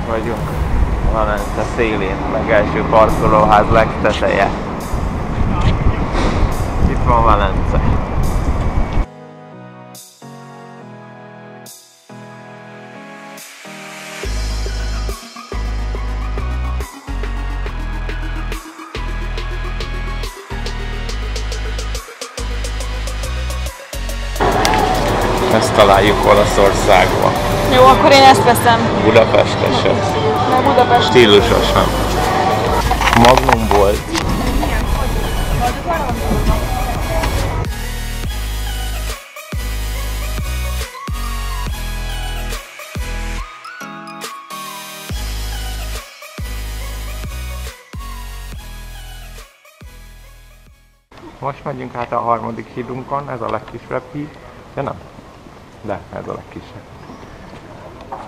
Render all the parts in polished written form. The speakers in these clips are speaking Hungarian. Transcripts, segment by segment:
vagyunk Valence szélén, legelső parkolóház legteteje. Itt van Valence. Ezt találjuk Olaszországban. Jó, akkor én ezt veszem. Budapesteset. Meg Budapest. Stílusosan. Magnum volt. Most megyünk át a harmadik hídunkon, ez a legkisebb híd, de nem. De ez a legkisebb.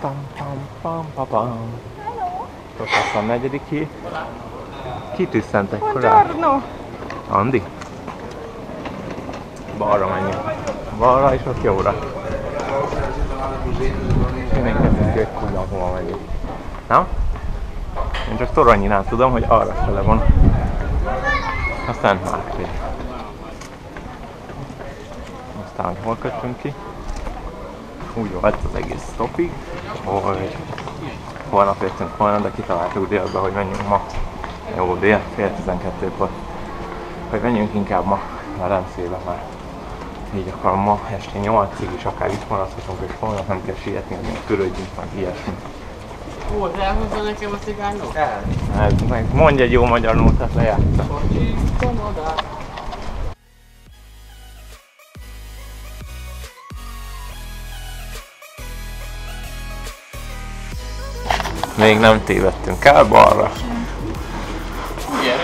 Pam pam pam pam pam. Ott lesz a negyedik híd. Kitűszent ekkorát. Buongiorno! Andi? Balra menjünk. Balra és ott jóra. Én kezdjük, hogy tudom, hova megyünk. Nem? Én csak Toronyinál tudom, hogy arra fele van a Szent Mártér. Aztán hol kötünk ki? Úgy volt az egész stopig, hogy holnap jöttünk volna, de kitaláltuk délbe, hogy menjünk ma. Jó, dél, fél 12-kor. Hogy menjünk inkább ma Velencébe, mert így akkor ma este 8-ig is akár itt maradhatunk, és holnap nem kell sietni, hogy még törődjünk, meg ilyesmi. Ó, de elhozza nekem a cigánylót? Meg mondj egy jó magyar nótát, lejátsza. Még nem tévedtünk el balra.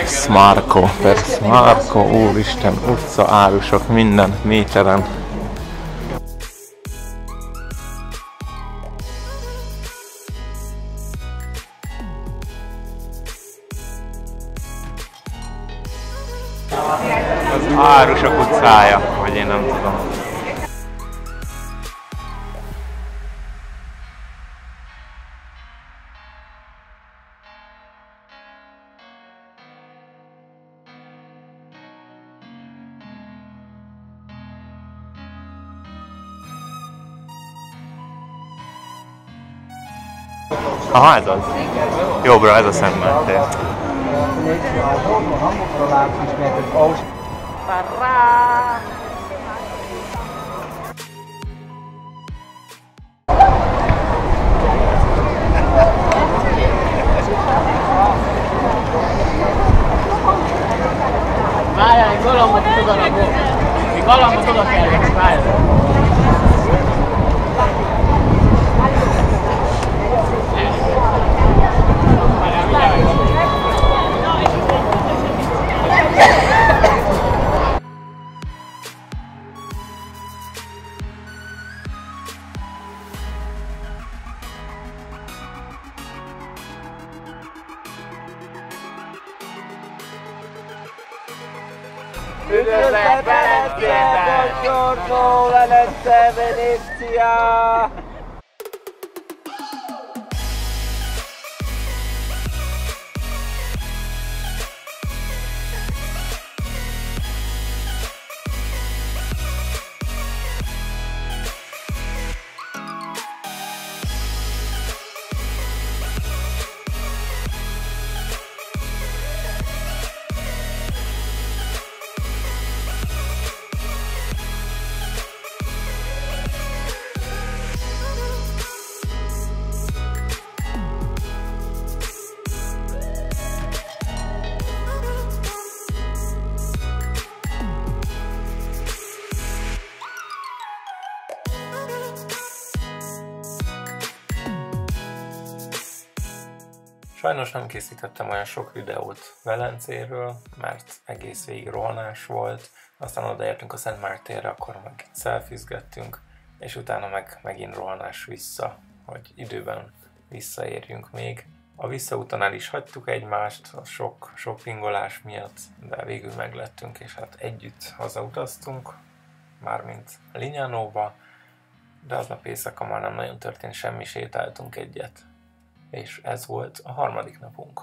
Smárko, per Smárko, úristen, utca, árusok, minden méteren. Az árusok utcája, vagy én nem tudom. Aha, ez az. Jobbra, ez a Szent Mártér. Várjál, egy galambot oda rakok. Egy galambot oda kell rakni, várjál. Üdvözlet Velencében! Buongiorno Velence, Venezia! Sajnos nem készítettem olyan sok videót Velencéről, mert egész végig rohanás volt, aztán odaértünk a Szent Mártérre, akkor meg itt szelfizgettünk, és utána meg megint rohanás vissza, hogy időben visszaérjünk még. A visszaúton el is hagytuk egymást a sok shoppingolás miatt, de végül meglettünk, és hát együtt hazautaztunk, mármint Lignanóba, de aznap éjszaka már nem nagyon történt semmi, sétáltunk egyet. és ez volt a harmadik napunk.